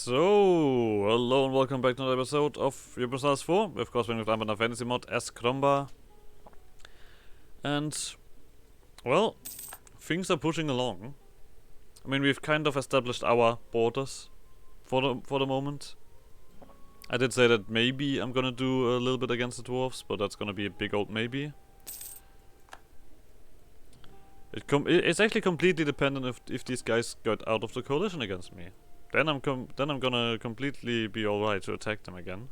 So, hello and welcome back to another episode of EU4. Of course, we're with Anbennar fantasy mod as Grombar. And, well, things are pushing along. I mean, we've kind of established our borders for the moment. I did say that maybe I'm gonna do a little bit against the dwarves, but that's gonna be a big old maybe. It's actually completely dependent if these guys got out of the coalition against me. Then I'm gonna completely be alright to attack them again.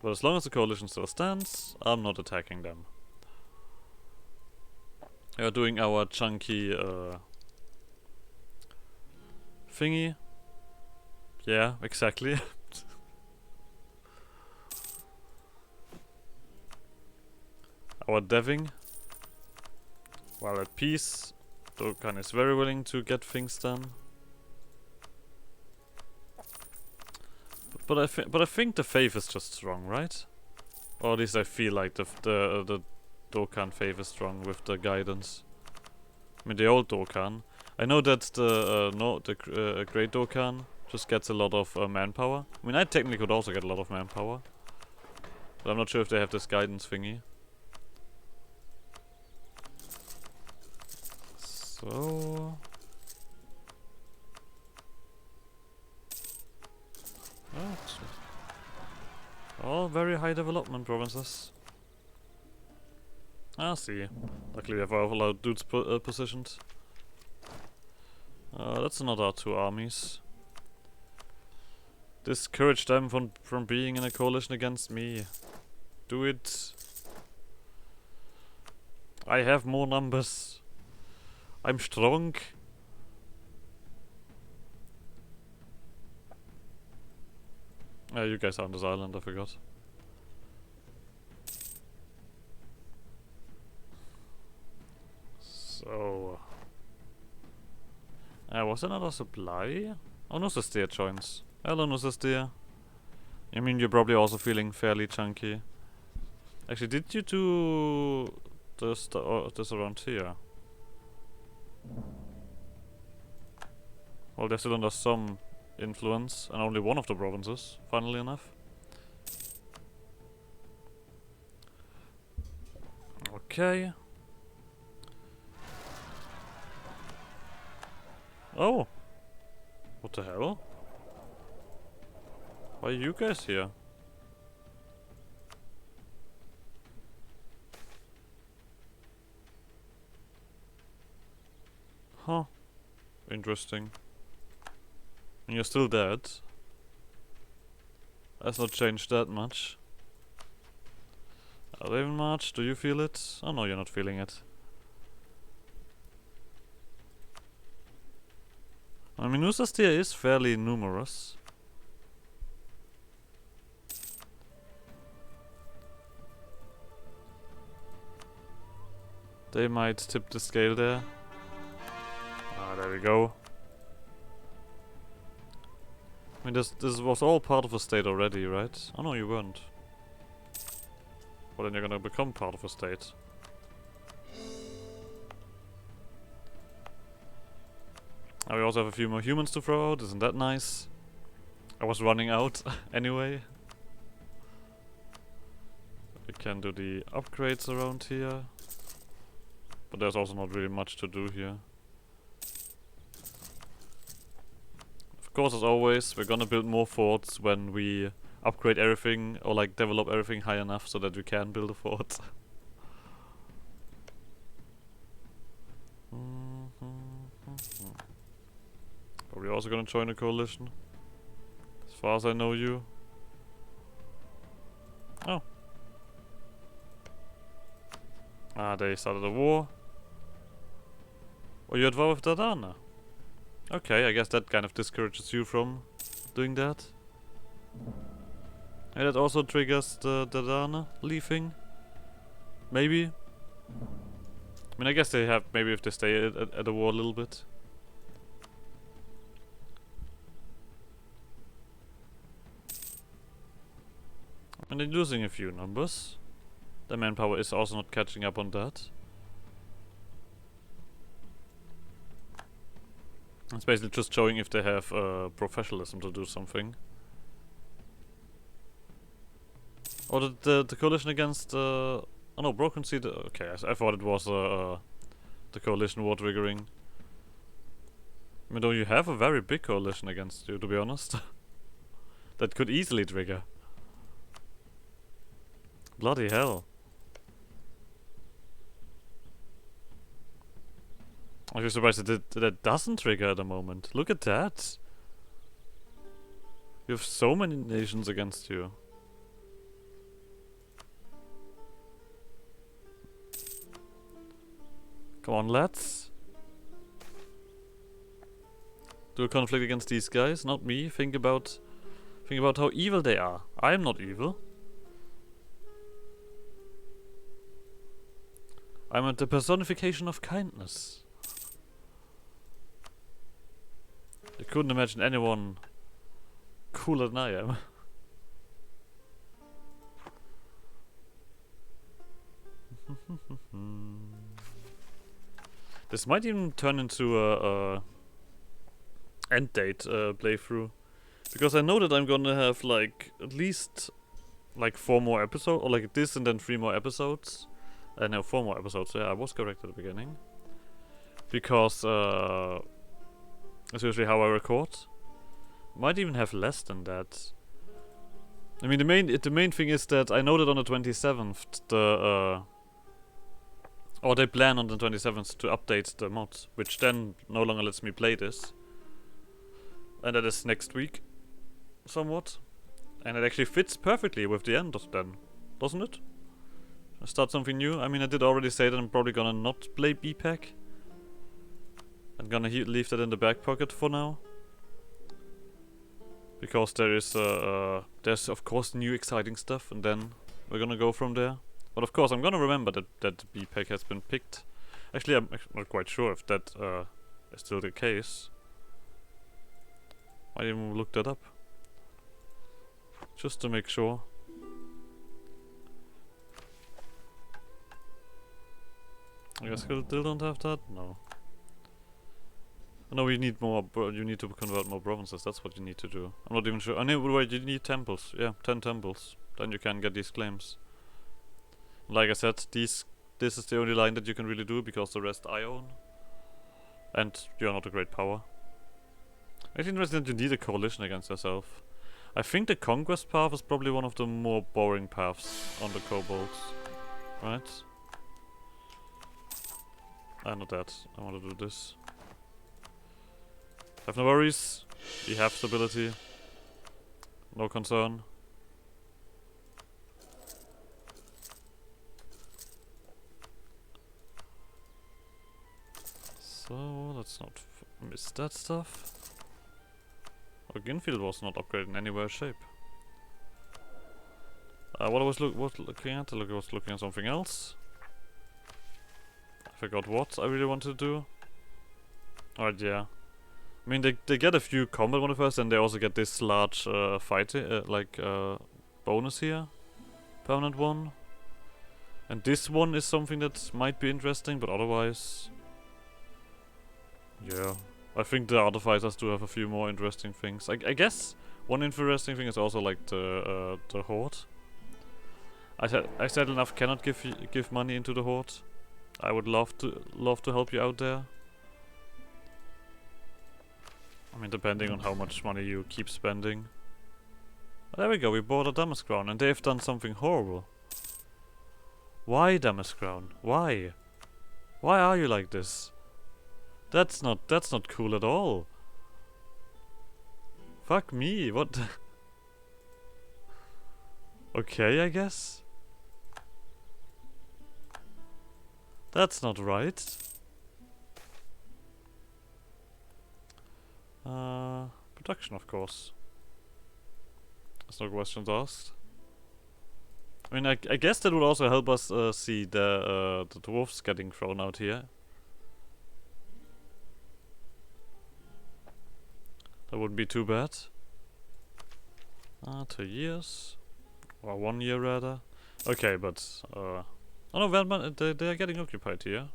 But as long as the coalition still stands, I'm not attacking them. We are doing our chunky thingy. Yeah, exactly. Our deving. While at peace, Dokkan is very willing to get things done. But I think the faith is just strong, right? Or at least I feel like the Dokkan faith is strong with the guidance. I mean the old Dokkan. I know that the Great Dokkan just gets a lot of manpower. I mean I technically could also get a lot of manpower, but I'm not sure if they have this guidance thingy. So. Oh, all very high development provinces. I see. Luckily we have our loud dudes positioned. That's not our two armies. Discourage them from being in a coalition against me. Do it. I have more numbers. I'm strong. You guys are on this island, I forgot. So... was another supply? Oh, no, Steer joins. Hello, no, Steer. I mean, you're probably also feeling fairly chunky. Actually, did you do this around here? Well, they're still under some influence, and only one of the provinces, funnily enough. Okay. Oh! What the hell? Why are you guys here? Huh. Interesting. And you're still dead. That's not changed that much. Are they even much? Do you feel it? Oh no, you're not feeling it. I mean, Steer is fairly numerous. They might tip the scale there. Ah, there we go. I mean, this was all part of a state already, right? Oh no, you weren't. Well, then you're gonna become part of a state. Now we also have a few more humans to throw out, isn't that nice? I was running out anyway. We can do the upgrades around here. But there's also not really much to do here. Of course, as always, we're gonna build more forts when we upgrade everything or like develop everything high enough so that we can build a fort. Probably also gonna join a coalition. As far as I know you. Oh. Ah, they started a war. Oh, you're at war with Dardana. Okay, I guess that kind of discourages you from doing that. And that also triggers the Dardana leaving. Maybe. I mean, I guess they have, maybe if they stay at the war a little bit. And they're losing a few numbers. The manpower is also not catching up on that. It's basically just showing if they have professionalism to do something. Or the coalition against oh no, Broken Sea. Okay, I thought it was the coalition war triggering. I mean, though you have a very big coalition against you, to be honest. That could easily trigger. Bloody hell. I'm just surprised that doesn't trigger at the moment. Look at that. You have so many nations against you. Come on, let's do a conflict against these guys, not me. Think about how evil they are. I am not evil. I'm the personification of kindness. I couldn't imagine anyone cooler than I am. This might even turn into a end date playthrough, because I know that I'm gonna have like at least like 4 more episodes, or like this and then 3 more episodes. No, 4 more episodes. Yeah, I was correct at the beginning, because that's usually how I record. Might even have less than that. I mean, the main thing is that I know that on the 27th or they plan on the 27th to update the mod, which then no longer lets me play this. And that is next week, somewhat. And it actually fits perfectly with the end of then, doesn't it? Start something new. I mean, I did already say that I'm probably gonna not play BPAC. I'm gonna leave that in the back pocket for now. Because there is, there's of course new exciting stuff, and then we're gonna go from there. But of course, I'm gonna remember that BPAC has been picked. Actually, I'm not quite sure if that is still the case. I even looked that up. Just to make sure. I guess we still don't have that? No. No, we need more. You need to convert more provinces. That's what you need to do. I'm not even sure. Oh, no, wait, you need temples. Yeah, 10 temples. Then you can get these claims. Like I said, this is the only line that you can really do, because the rest I own. And you're not a great power. It's interesting that you need a coalition against yourself. I think the conquest path is probably one of the more boring paths on the kobolds. Right? Not that. I want to do this. Have no worries. We have stability. No concern. So let's not miss that stuff. Ginfield was not upgraded in any way or shape. What I was looking at? I was looking at something else. I forgot what I really wanted to do. Alright, yeah. I mean, they get a few combat modifiers, and they also get this large fighting, bonus here. Permanent one. And this one is something that might be interesting, but otherwise... yeah. I think the other fighters do have a few more interesting things. I guess one interesting thing is also like the horde. I said enough cannot give money into the horde. I would love to help you out there. I mean, depending on how much money you keep spending. There we go, we bought a Damask Crown, and they've done something horrible. Why, Damask Crown? Why? Why are you like this? That's not cool at all. Fuck me, what? Okay, I guess. That's not right. Production, of course. There's no questions asked. I mean, I guess that would also help us see the dwarfs getting thrown out here. That wouldn't be too bad. 2 years. Or 1 year rather. Okay, but oh no, they are getting occupied here.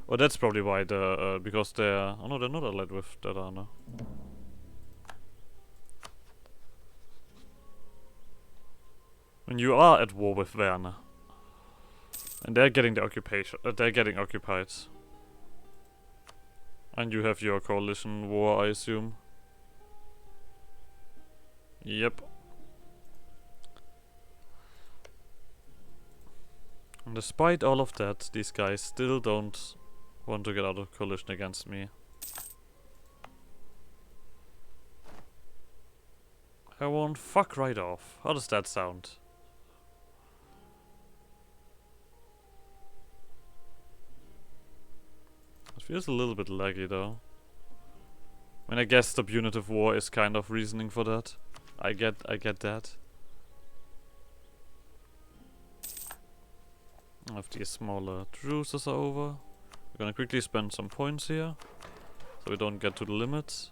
Well, that's probably why the because they're oh no, they're not allied with Dadana. When you are at war with Werner, and they're getting the occupation, they're getting occupied, and you have your coalition war, I assume. Yep. And despite all of that, these guys still don't want to get out of coalition against me. I won't fuck right off. How does that sound? It feels a little bit laggy though. I mean, I guess the punitive war is kind of reasoning for that. I get that. If these smaller truces are over, we're gonna quickly spend some points here, so we don't get to the limits.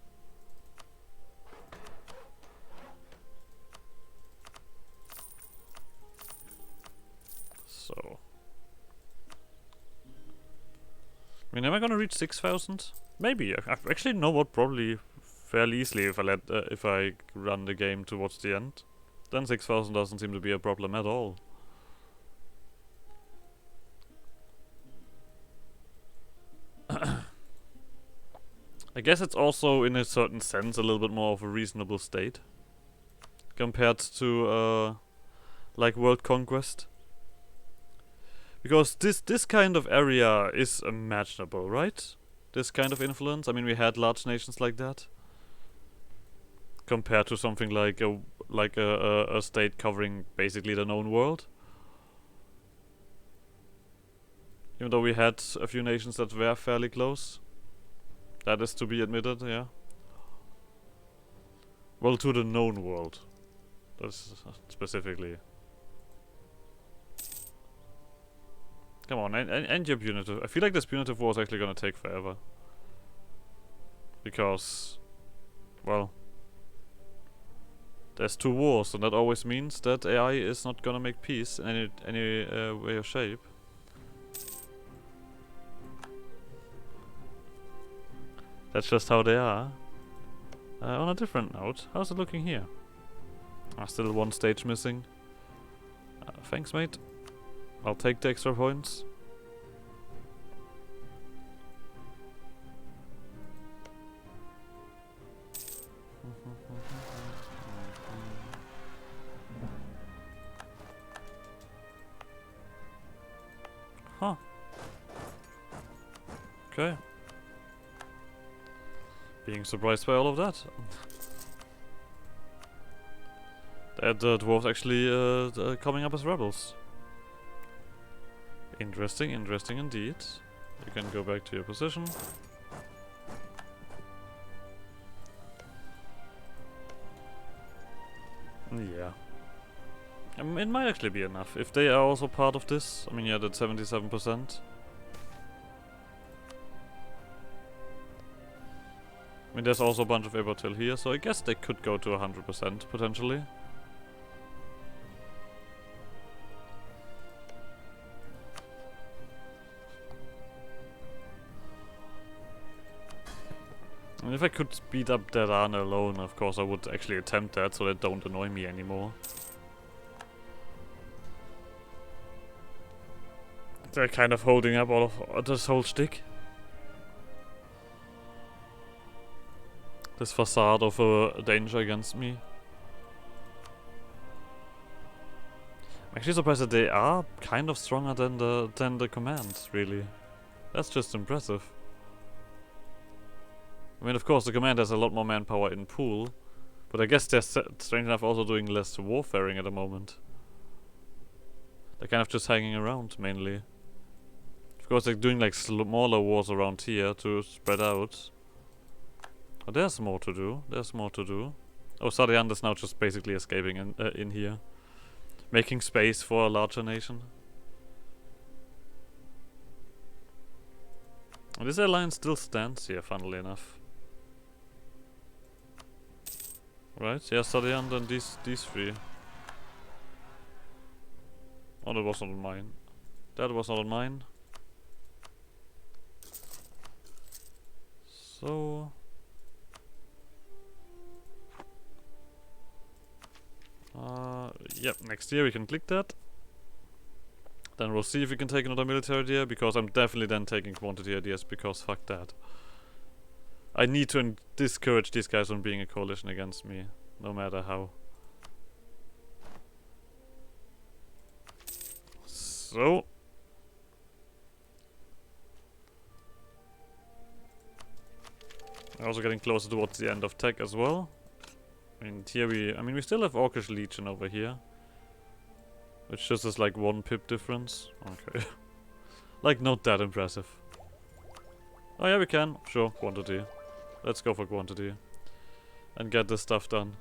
So, I mean, am I gonna reach 6,000? Maybe. I actually know what, probably fairly easily if I run the game towards the end. Then 6,000 doesn't seem to be a problem at all. I guess it's also, in a certain sense, a little bit more of a reasonable state compared to like World Conquest, because this kind of area is imaginable, right? This kind of influence. I mean, we had large nations like that compared to something like a state covering basically the known world. Even though we had a few nations that were fairly close. That is to be admitted, yeah. Well, to the known world. That's specifically. Come on, end your punitive. I feel like this punitive war is actually gonna take forever. Because, well, there's 2 wars, and that always means that AI is not gonna make peace in any way or shape. That's just how they are. On a different note, how's it looking here? Still 1 stage missing. Thanks, mate. I'll take the extra points. Huh. Okay. Being surprised by all of that. That the dwarves actually coming up as rebels. Interesting, interesting indeed. You can go back to your position. Yeah. It might actually be enough. If they are also part of this. I mean, yeah, that's 77%. I mean, there's also a bunch of Ebertil here, so I guess they could go to 100% potentially. And if I could speed up that Arna alone, of course I would actually attempt that, so they don't annoy me anymore. They're kind of holding up all of this whole shtick. This facade of a danger against me. I'm actually surprised that they are kind of stronger than the command, really. That's just impressive. I mean, of course, the command has a lot more manpower in pool, but I guess they're strange enough also doing less warfaring at the moment. They're kind of just hanging around, mainly. Of course, they're doing like smaller wars around here to spread out. Oh, there's more to do. There's more to do. Oh, Sadiand is now just basically escaping in here. Making space for a larger nation. And this alliance still stands here, funnily enough. Right, yeah, Sadiand and these 3. Oh, that was not on mine. That was not on mine. Yep, next year we can click that. Then we'll see if we can take another military idea, because I'm definitely then taking quantity ideas, because fuck that. I need to discourage these guys from being a coalition against me, no matter how. So... also getting closer towards the end of tech as well. And here we still have Orcish Legion over here. Which just is like 1 pip difference. Okay. Like, not that impressive. Oh yeah, we can. Sure, quantity. Let's go for quantity. And get this stuff done.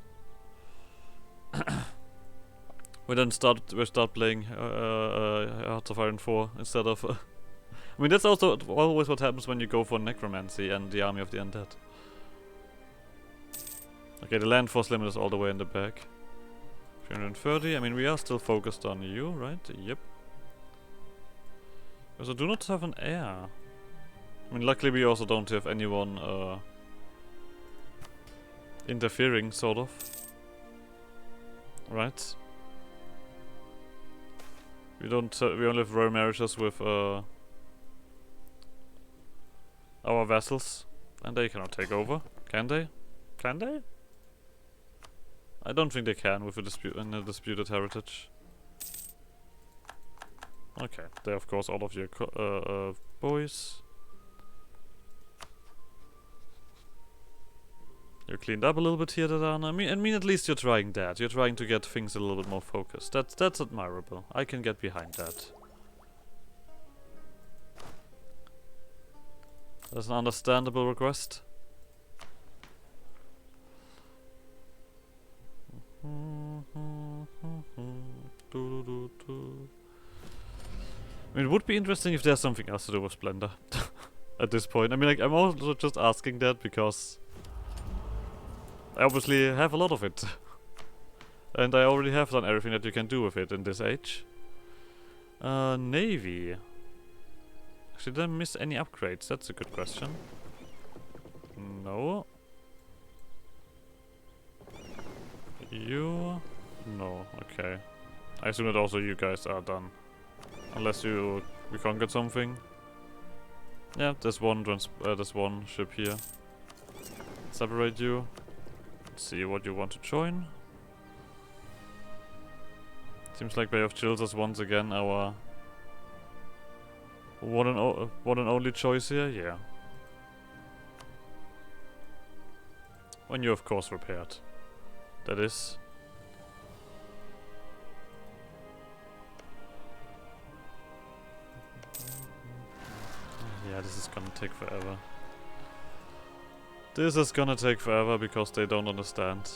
we start playing Hearts of Iron 4 instead of... I mean, that's also always what happens when you go for Necromancy and the Army of the Undead. Okay, the land force limit is all the way in the back. 330. I mean, we are still focused on you, right? Yep. Also, do not have an heir. I mean, luckily we also don't have anyone interfering, sort of. Right? We don't. We only have royal marriages with our vassals, and they cannot take over. Can they? Can they? I don't think they can with a disputed heritage. Okay, they're of course all of your boys. You're cleaned up a little bit here, Dadana. I mean, at least you're trying that. You're trying to get things a little bit more focused. That's admirable. I can get behind that. That's an understandable request. I mean, it would be interesting if there's something else to do with Splendor at this point. I mean, like, I'm also just asking that because I obviously have a lot of it. And I already have done everything that you can do with it in this age. Navy. Actually, did I miss any upgrades? That's a good question. No. You? No, okay. I assume that also you guys are done. Unless we conquered something. Yeah, there's one ship here. Separate you. Let's see what you want to join. Seems like Bay of Chills is once again our one and only choice here. Yeah. When you're of course repaired. That is. Yeah, this is gonna take forever. This is gonna take forever because they don't understand.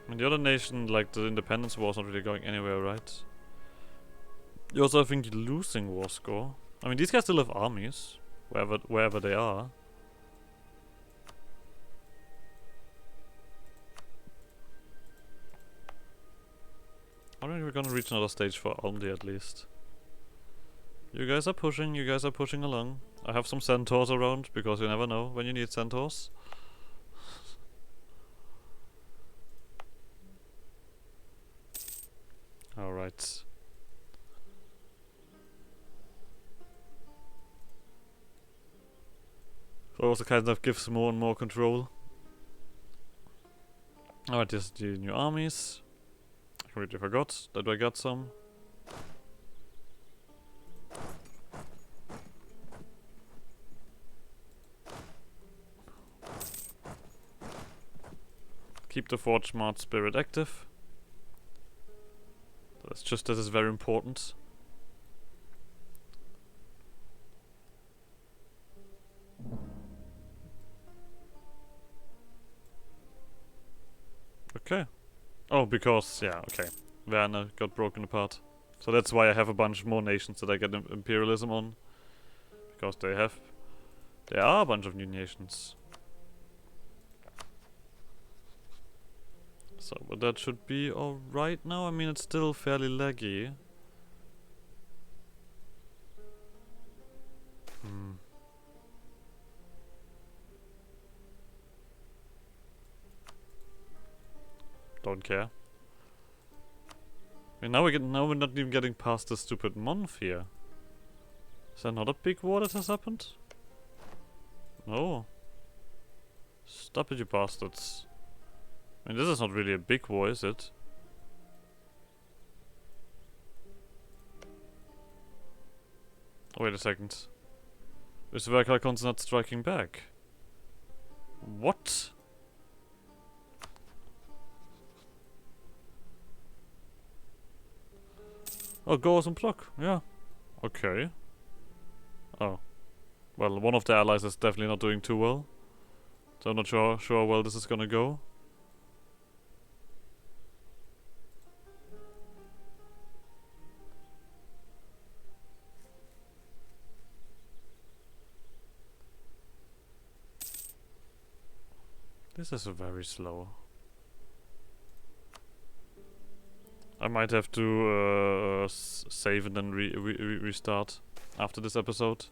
I mean, the other nation, like the independence war, is not really going anywhere, right? You also, I think, losing war score. I mean, these guys still have armies, wherever they are. I think we're gonna reach another stage for Almdi at least. You guys are pushing along. I have some centaurs around, because you never know when you need centaurs. Alright. So also kind of gives more and more control. Alright, there's the new armies. I completely forgot that I got some. Keep the Forge Mart spirit active. That is very important. Okay. Oh, because, yeah, okay. Werner got broken apart. So that's why I have a bunch more nations that I get imperialism on. Because there are a bunch of new nations. So, but that should be alright now. I mean, it's still fairly laggy. Don't care. I mean, now we're not even getting past the stupid month here. Is there another big war that has happened? No. Stop it, you bastards. I mean, this is not really a big war, is it? Oh, wait a second. Is the Verkalkons not striking back? What? Oh, go and block. Yeah. Okay. Oh. Well, one of the allies is definitely not doing too well. So I'm not sure how well this is gonna go. This is very slow. I might have to save and then restart after this episode,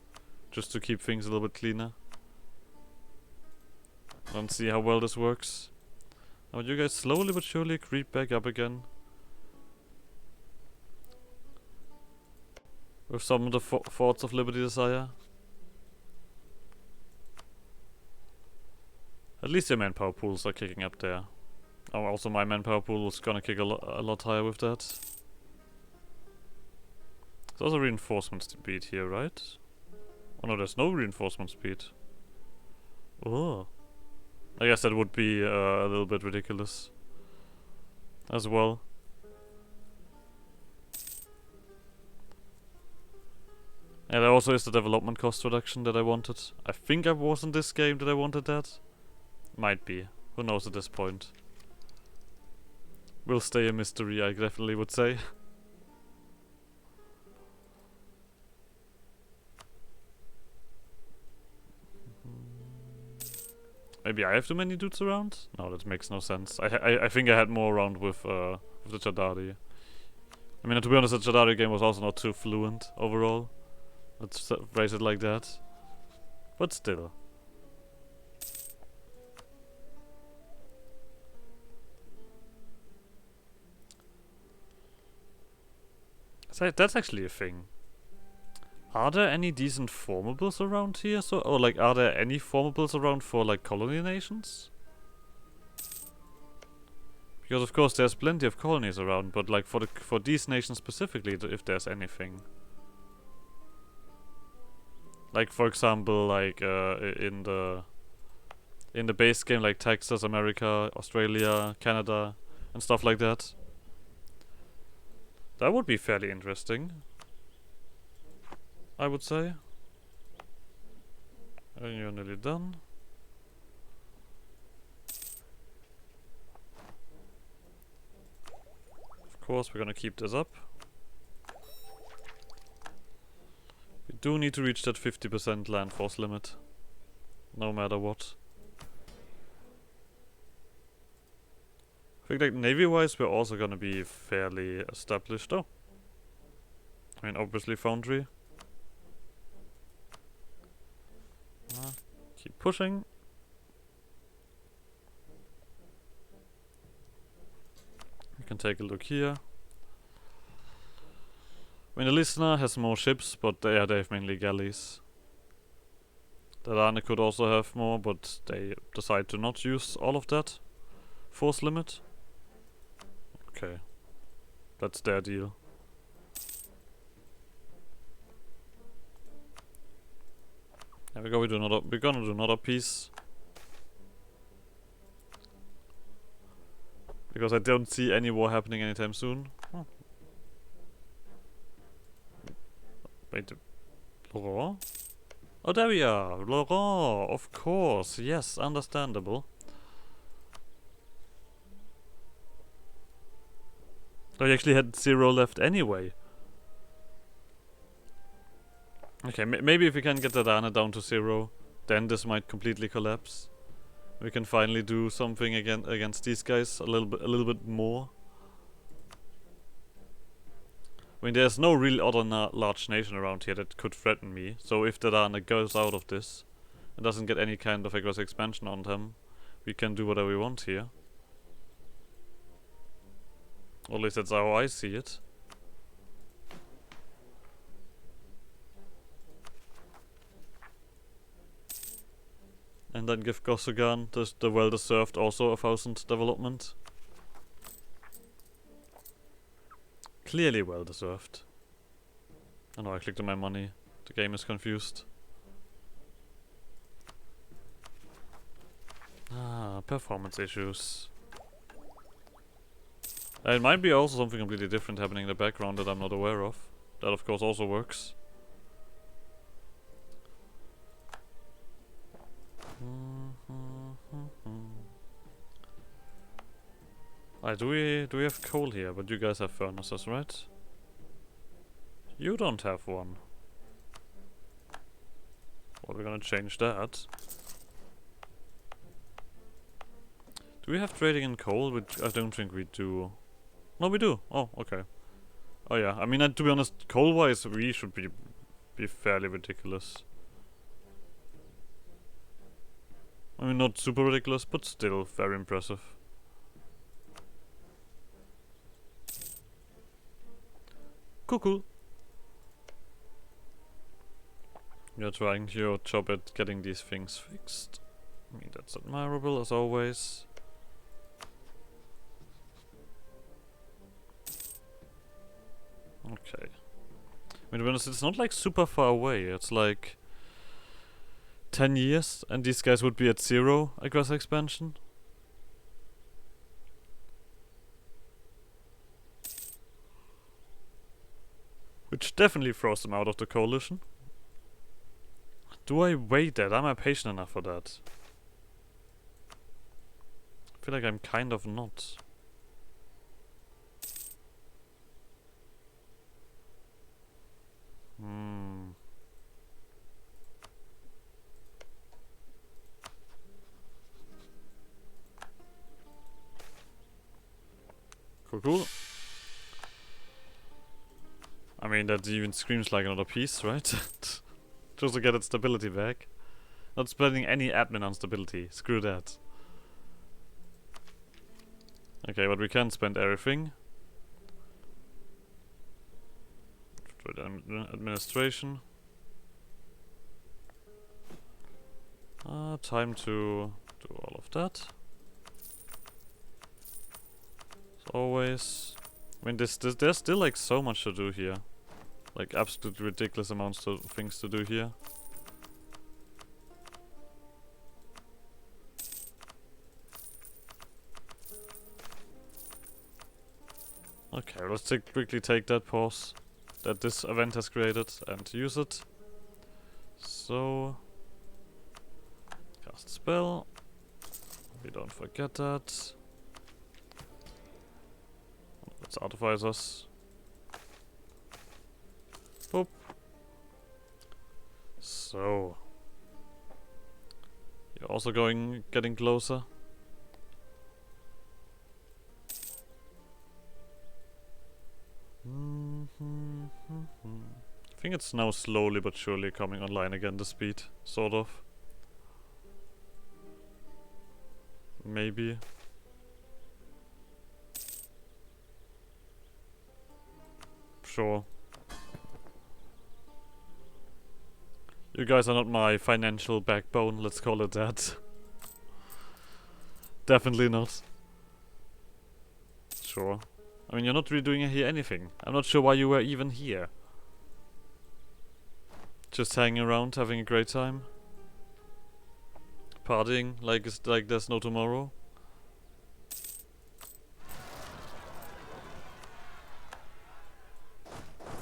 just to keep things a little bit cleaner. And see how well this works. Now you guys slowly but surely creep back up again. With some of the thoughts of Liberty Desire. At least your manpower pools are kicking up there. Oh, also my manpower pool is gonna kick a lot higher with that. There's also reinforcement speed here, right? Oh no, there's no reinforcement speed. Oh. I guess that would be a little bit ridiculous. As well. Yeah, there also is the development cost reduction that I wanted. I think I was in this game that I wanted that. Might be. Who knows at this point. Will stay a mystery, I definitely would say. Maybe I have too many dudes around? No, that makes no sense. I think I had more around with the Jadari. I mean, to be honest, the Jadari game was also not too fluent overall. Let's phrase it like that. But still. So that's actually a thing. Are there any decent formables around here? So, or like, are there any formables around for like colony nations? Because of course there's plenty of colonies around, but like for these nations specifically, if there's anything. Like for example, like in the base game, like Texas, America, Australia, Canada, and stuff like that. That would be fairly interesting, I would say. And you're nearly done. Of course, we're gonna keep this up. We do need to reach that 50% land force limit, no matter what. I think like navy-wise, we're also gonna be fairly established though. I mean, obviously foundry. Keep pushing. We can take a look here. I mean, the listener has more ships, but they have mainly galleys. The Rane could also have more, but they decide to not use all of that force limit. Okay, that's their deal. There we go. We're gonna do another piece because I don't see any war happening anytime soon. Oh. Wait, Laurent? Oh, there we are, Laurent. Of course, yes, understandable. I actually had 0 left anyway. Okay, maybe if we can get the Rane down to 0, then this might completely collapse. We can finally do something again against these guys a little bit more. I mean, there's no real other large nation around here that could threaten me. So if Dadana goes out of this and doesn't get any kind of aggressive expansion on them, we can do whatever we want here. Or at least that's how I see it. And then give Gosugan the well-deserved also 1,000 development. Clearly well-deserved. Oh no, I clicked on my money. The game is confused. Ah, performance issues. It might be also something completely different happening in the background that I'm not aware of. That of course also works. Alright, do we have coal here? But you guys have furnaces, right? You don't have one. Well, we're gonna change that. Do we have trading in coal? Which I don't think we do. No, we do. Oh, okay. Oh yeah. I mean, to be honest, coal-wise, we should be fairly ridiculous. I mean, not super ridiculous, but still very impressive. Cool. You're trying your job at getting these things fixed. I mean, that's admirable as always. Okay. I mean, to be honest, it's not like super far away. It's like 10 years and these guys would be at 0 aggressive expansion. Which definitely throws them out of the coalition. Do I wait that? Am I patient enough for that? I feel like I'm kind of not. Cool. I mean, that even screams like another piece, right? Just to get its stability back. Not spending any admin on stability. Screw that. Okay, but we can spend everything. Administration. Time to do all of that. As always. I mean, there's still like so much to do here. Like absolute ridiculous amounts of things to do here. Okay, let's quickly take that pause that this event has created and use it. So, cast spell. We don't forget that. Let's artificers. Boop. So, you're also getting closer. I think it's now slowly but surely coming online again, the speed, sort of. Maybe. Sure. You guys are not my financial backbone, let's call it that. Definitely not. Sure. I mean, you're not really doing here anything. I'm not sure why you were even here. Just hanging around, having a great time. Partying like there's no tomorrow.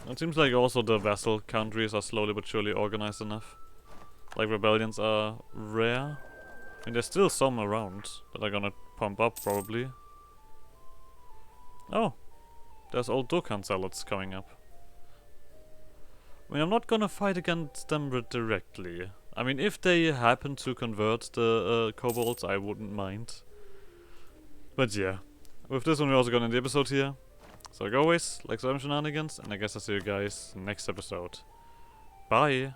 It seems like also the vassal countries are slowly but surely organized enough. Like rebellions are rare. I mean, there's still some around that are gonna pump up probably. Oh, there's old Dokkan zealots coming up. I mean, I'm not gonna fight against them directly. I mean, if they happen to convert the kobolds, I wouldn't mind. But yeah, with this one we're also gonna end the episode here. So like always, like some shenanigans, and I guess I'll see you guys next episode. Bye!